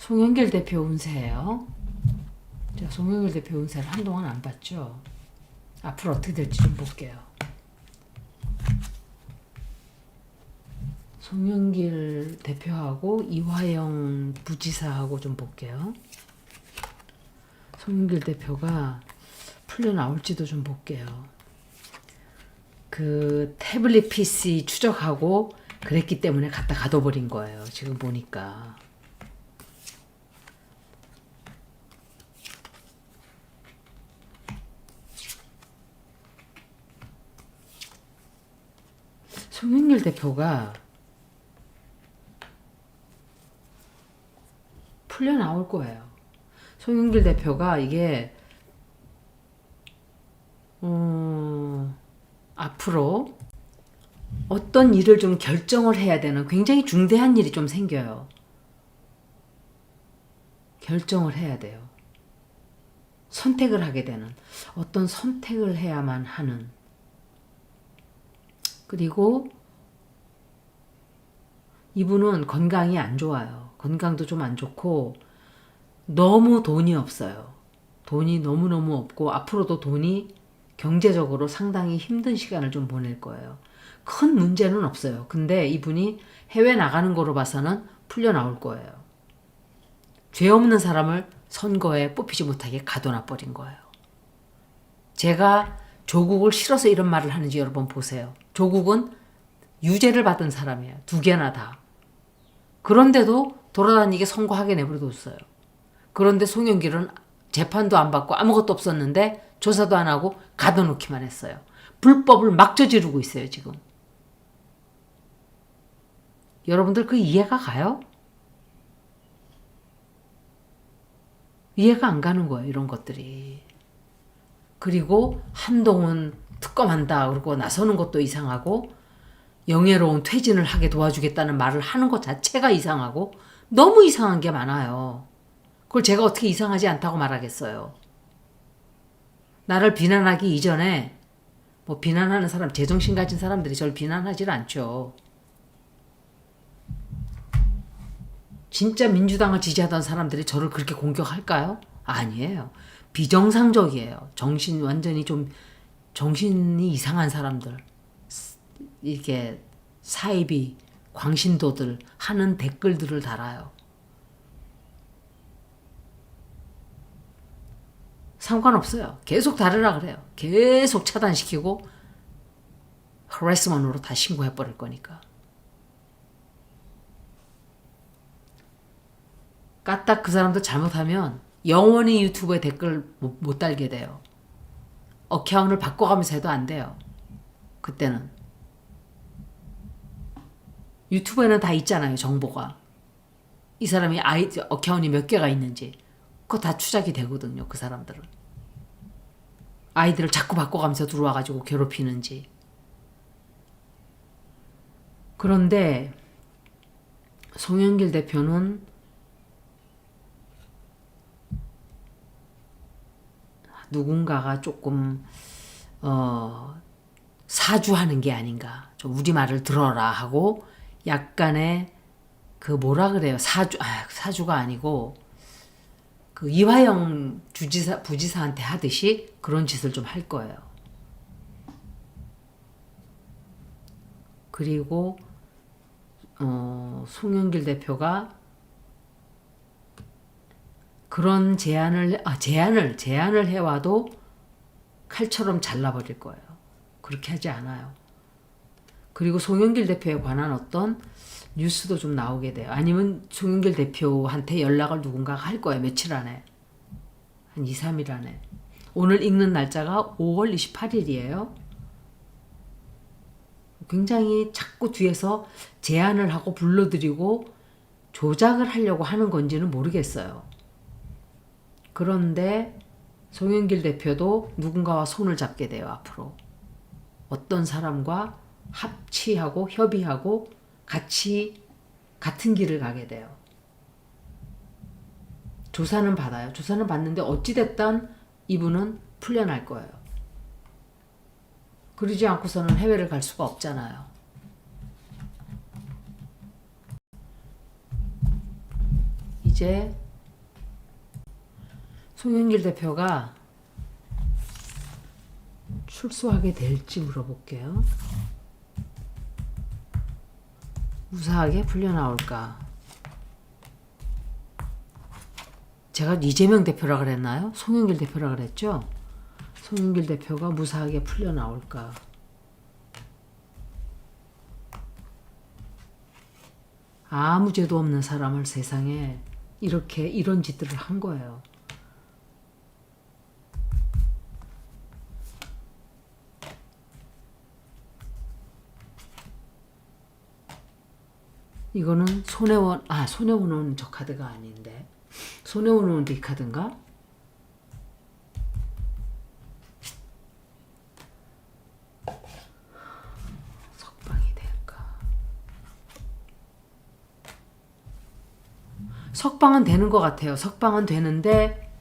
송영길 대표 운세예요. 제가 송영길 대표 운세를 한동안 안 봤죠. 앞으로 어떻게 될지 좀 볼게요. 송영길 대표하고 이화영 부지사하고 좀 볼게요. 송영길 대표가 풀려 나올지도 좀 볼게요. 그 태블릿 PC 추적하고 그랬기 때문에 갖다 가둬버린 거예요. 지금 보니까. 송영길 대표가 풀려 나올 거예요. 송영길 대표가 이게 앞으로 어떤 일을 좀 결정을 해야 되는 굉장히 중대한 일이 좀 생겨요. 결정을 해야 돼요. 선택을 하게 되는 어떤 선택을 해야만 하는. 그리고 이분은 건강이 안 좋아요. 건강도 좀 안 좋고 너무 돈이 없어요. 돈이 너무너무 없고 앞으로도 돈이 경제적으로 상당히 힘든 시간을 좀 보낼 거예요. 큰 문제는 없어요. 근데 이분이 해외 나가는 거로 봐서는 풀려 나올 거예요. 죄 없는 사람을 선거에 뽑히지 못하게 가둬놔 버린 거예요. 제가 조국을 싫어서 이런 말을 하는지 여러분 보세요. 조국은 유죄를 받은 사람이에요. 2개나 다. 그런데도 돌아다니게 선고하게 내버려뒀어요. 그런데 송영길은 재판도 안 받고 아무것도 없었는데 조사도 안 하고 가둬놓기만 했어요. 불법을 막 저지르고 있어요, 지금. 여러분들 그 이해가 가요? 이해가 안 가는 거예요, 이런 것들이. 그리고 한동훈 특검한다 그러고 나서는 것도 이상하고 영예로운 퇴진을 하게 도와주겠다는 말을 하는 것 자체가 이상하고 너무 이상한 게 많아요. 그걸 제가 어떻게 이상하지 않다고 말하겠어요. 나를 비난하기 이전에 뭐 비난하는 사람, 제정신 가진 사람들이 저를 비난하질 않죠. 진짜 민주당을 지지하던 사람들이 저를 그렇게 공격할까요? 아니에요. 비정상적이에요. 완전히 좀 정신이 이상한 사람들. 이렇게 사이비, 광신도들 하는 댓글들을 달아요. 상관없어요. 계속 다르라 그래요. 계속 차단시키고 허레스먼으로 다 신고해버릴 거니까. 까딱 그 사람도 잘못하면 영원히 유튜브에 댓글 못 달게 돼요. 어카운트를 바꿔가면서 해도 안 돼요. 그때는. 유튜브에는 다 있잖아요, 정보가. 이 사람이 어카운트이 몇 개가 있는지. 그거 다 추적이 되거든요, 그 사람들은. 아이들을 자꾸 바꿔가면서 들어와가지고 괴롭히는지. 그런데 송영길 대표는 누군가가 조금 사주하는 게 아닌가. 좀 우리 말을 들어라 하고 약간의 그 뭐라 그래요. 사주가 아니고 그 이화영 부지사한테 하듯이 그런 짓을 좀 할 거예요. 그리고 송영길 대표가 그런 제안을 해와도 칼처럼 잘라버릴 거예요. 그렇게 하지 않아요. 그리고 송영길 대표에 관한 어떤 뉴스도 좀 나오게 돼요. 아니면 송영길 대표한테 연락을 누군가가 할 거예요. 며칠 안에. 한 2, 3일 안에. 오늘 읽는 날짜가 5월 28일이에요. 굉장히 자꾸 뒤에서 제안을 하고 불러들이고 조작을 하려고 하는 건지는 모르겠어요. 그런데 송영길 대표도 누군가와 손을 잡게 돼요, 앞으로. 어떤 사람과 합치하고 협의하고 같이 같은 길을 가게 돼요. 조사는 받아요. 조사는 받는데 어찌됐든 이분은 풀려날 거예요. 그러지 않고서는 해외를 갈 수가 없잖아요. 이제 송영길 대표가 출소하게 될지 물어볼게요. 무사하게 풀려나올까? 제가 이재명 대표라 그랬나요? 송영길 대표라 그랬죠? 송영길 대표가 무사하게 풀려나올까? 아무 죄도 없는 사람을 세상에 이런 짓들을 한 거예요. 이거는 손해원은 저 카드가 아닌데. 손해원은 이 카드인가? 석방이 될까? 석방은 되는 것 같아요. 석방은 되는데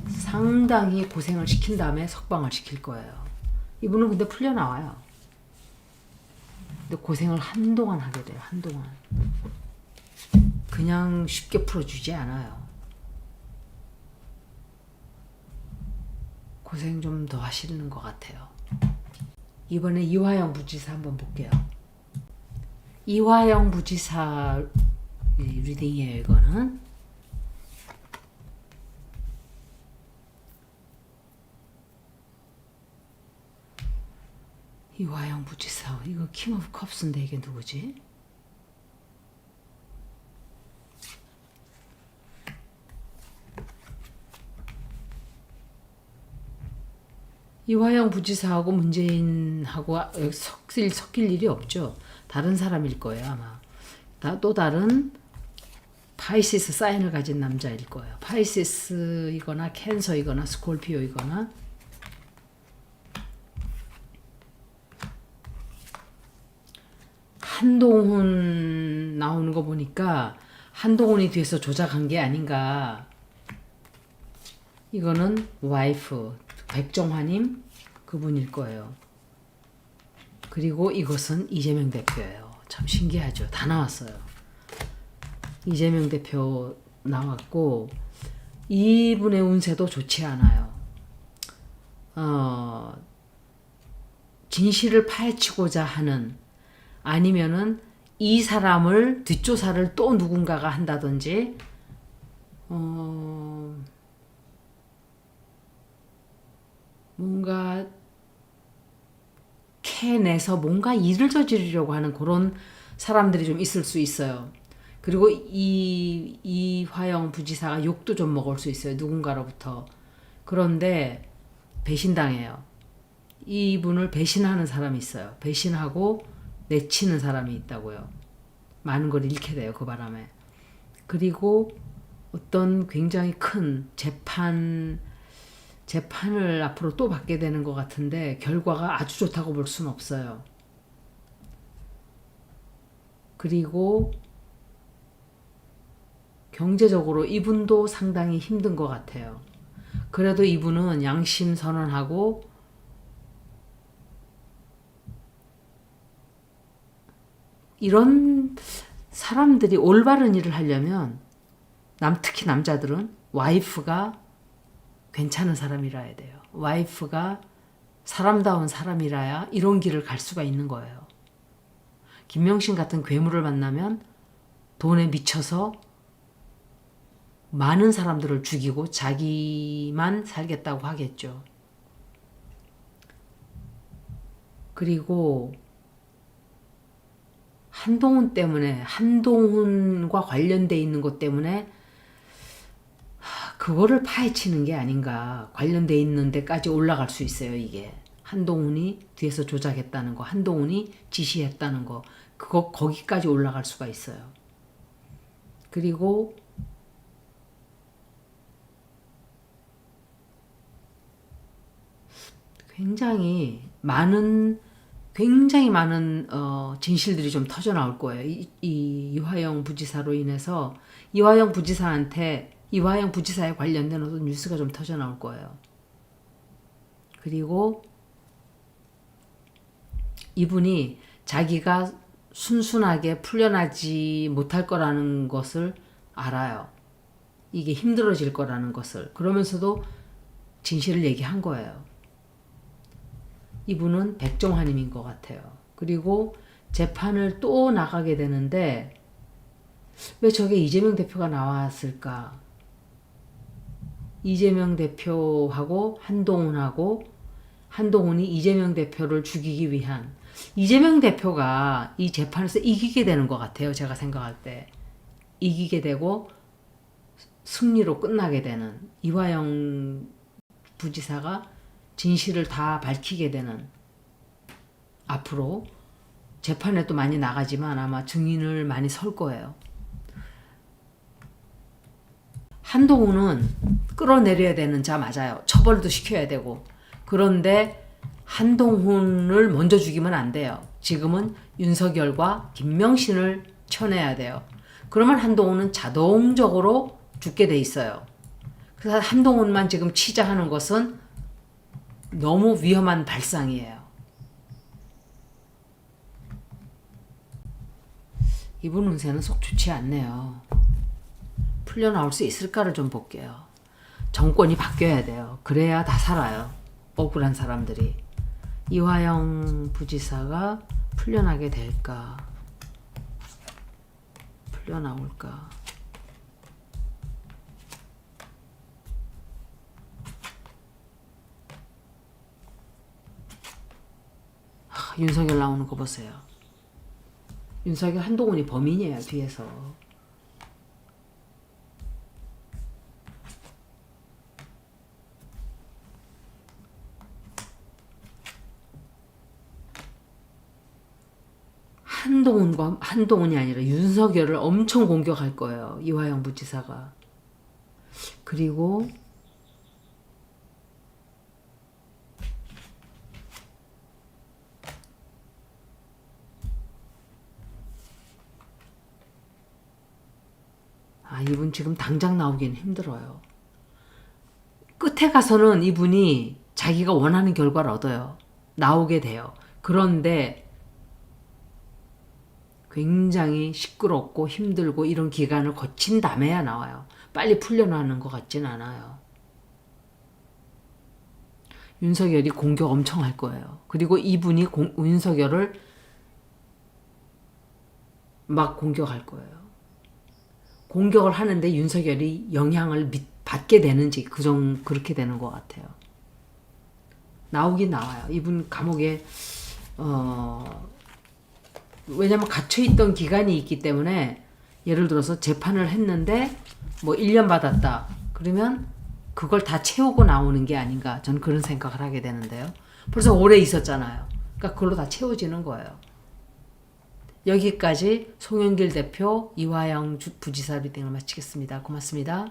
상당히 고생을 시킨 다음에 석방을 시킬 거예요. 이분은 근데 풀려나와요. 근데 고생을 한동안 하게 돼요. 한동안. 그냥 쉽게 풀어주지 않아요. 고생 좀 더 하시는 것 같아요. 이번에 이화영 부지사 한번 볼게요. 이화영 부지사 리딩이에요. 이거는 이화영 부지사. 이거 킹 오브 컵스인데 이게 누구지? 이화영 부지사하고 문재인하고 섞일 일이 없죠. 다른 사람일 거예요 아마. 또 다른 파이시스 사인을 가진 남자일 거예요. 파이시스이거나 캔서이거나 스콜피오이거나. 한동훈 나오는 거 보니까 한동훈이 뒤에서 조작한 게 아닌가. 이거는 와이프 백정화님 그분일 거예요. 그리고 이것은 이재명 대표예요. 참 신기하죠. 다 나왔어요. 이재명 대표 나왔고 이분의 운세도 좋지 않아요. 진실을 파헤치고자 하는, 아니면은 이 사람을 뒷조사를 또 누군가가 한다든지 뭔가 캐내서 뭔가 일을 저지르려고 하는 그런 사람들이 좀 있을 수 있어요. 그리고 이화영 부지사가 욕도 좀 먹을 수 있어요. 누군가로부터. 그런데 배신당해요. 이분을 배신하는 사람이 있어요. 배신하고 내치는 사람이 있다고요. 많은 걸 잃게 돼요. 그 바람에. 그리고 어떤 굉장히 큰 재판을 앞으로 또 받게 되는 것 같은데 결과가 아주 좋다고 볼 수는 없어요. 그리고 경제적으로 이분도 상당히 힘든 것 같아요. 그래도 이분은 양심 선언하고 이런 사람들이 올바른 일을 하려면 특히 남자들은 와이프가 괜찮은 사람이라야 돼요. 와이프가 사람다운 사람이라야 이런 길을 갈 수가 있는 거예요. 김명신 같은 괴물을 만나면 돈에 미쳐서 많은 사람들을 죽이고 자기만 살겠다고 하겠죠. 그리고 한동훈과 관련돼 있는 것 때문에 그거를 파헤치는 게 아닌가. 관련돼 있는 데까지 올라갈 수 있어요. 이게 한동훈이 뒤에서 조작했다는 거, 한동훈이 지시했다는 거, 거기까지 올라갈 수가 있어요. 그리고 굉장히 많은 진실들이 좀 터져 나올 거예요. 이화영 부지사로 인해서 이화영 부지사에 관련된 어떤 뉴스가 좀 터져 나올 거예요. 그리고 이분이 자기가 순순하게 풀려나지 못할 거라는 것을 알아요. 이게 힘들어질 거라는 것을. 그러면서도 진실을 얘기한 거예요. 이분은 백종환님인 것 같아요. 그리고 재판을 또 나가게 되는데 왜 저게 이재명 대표가 나왔을까? 이재명 대표하고 한동훈이 이재명 대표를 죽이기 위한, 이재명 대표가 이 재판에서 이기게 되는 것 같아요. 제가 생각할 때. 이기게 되고 승리로 끝나게 되는, 이화영 부지사가 진실을 다 밝히게 되는, 앞으로 재판에 또 많이 나가지만 아마 증인을 많이 설 거예요. 한동훈은 끌어내려야 되는 자 맞아요. 처벌도 시켜야 되고. 그런데 한동훈을 먼저 죽이면 안 돼요. 지금은 윤석열과 김명신을 쳐내야 돼요. 그러면 한동훈은 자동적으로 죽게 돼 있어요. 그래서 한동훈만 지금 치자하는 것은 너무 위험한 발상이에요. 이분 운세는 속 좋지 않네요. 풀려나올 수 있을까를 좀 볼게요. 정권이 바뀌어야 돼요. 그래야 다 살아요. 억울한 사람들이. 이화영 부지사가 풀려나게 될까? 풀려나올까? 윤석열 나오는 거 보세요. 윤석열 한동훈이 범인이에요. 뒤에서. 한동훈이 아니라 윤석열을 엄청 공격할 거예요. 이화영 부지사가. 그리고 이분 지금 당장 나오기는 힘들어요. 끝에 가서는 이분이 자기가 원하는 결과를 얻어요. 나오게 돼요. 그런데 굉장히 시끄럽고 힘들고 이런 기간을 거친 다음에야 나와요. 빨리 풀려나는 것 같진 않아요. 윤석열이 공격 엄청 할 거예요. 그리고 이분이 윤석열을 막 공격할 거예요. 공격을 하는데 윤석열이 영향을 받게 되는지 그렇게 되는 것 같아요. 나오긴 나와요. 이분 감옥에 왜냐면 갇혀있던 기간이 있기 때문에, 예를 들어서 재판을 했는데 뭐 1년 받았다. 그러면 그걸 다 채우고 나오는 게 아닌가, 저는 그런 생각을 하게 되는데요. 벌써 오래 있었잖아요. 그러니까 그걸로 다 채워지는 거예요. 여기까지 송영길 대표, 이화영 부지사 리딩을 마치겠습니다. 고맙습니다.